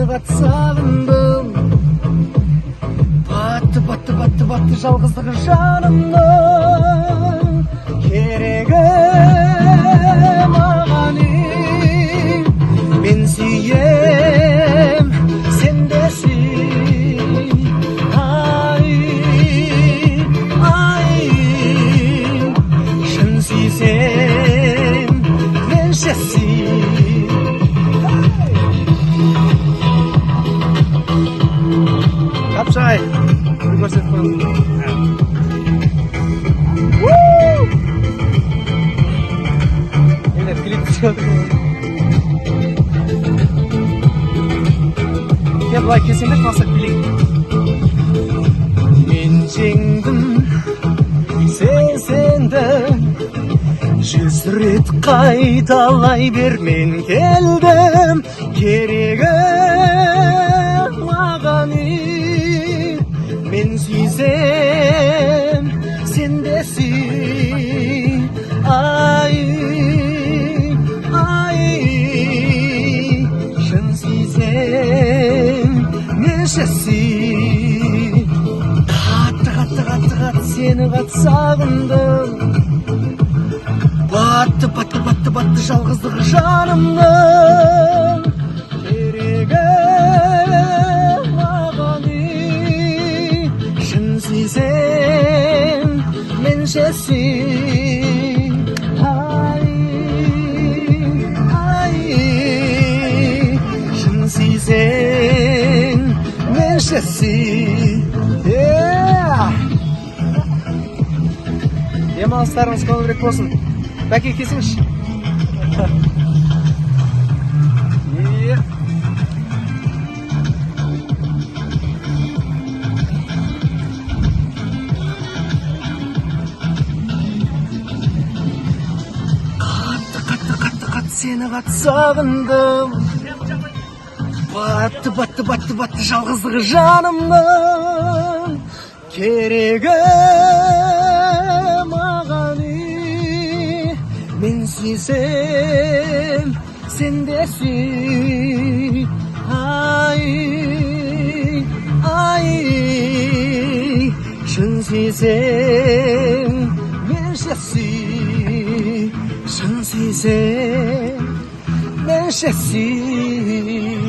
seni kat sağındım. Battı жалғыздығы жанымның керегі мағаным. Мен сүйем, сен де сүй. Ай, шын сүйсем, менше сүй. Қапшай, көрсетіп қойыңыз. Енді клип түсірді. Былай келсеңдер басып билейік. Мен жеңдім, сен сендің. 100 рет қайталай бер, мен келдім. Керегі маған мен сүйсем, сен де сүй. Ай, шын сүйсем, менше сүй. Қатты сені қат сағындым. Батты жалғыздығы жанымның керегі маған. Шын сүйсем, менше сүй. Ай, шын сүйсем, менше сүй. Демалыстарыңыз көбірек болсын. Бәке келсеңізші. Қатты сені қат сағындым. Батты жалғыздығы жанымның керегі маған. Мен сүйсем, сен де сүй. Ай, шын сүйсем, менше сүй. Шын сүйсем, менше сүй.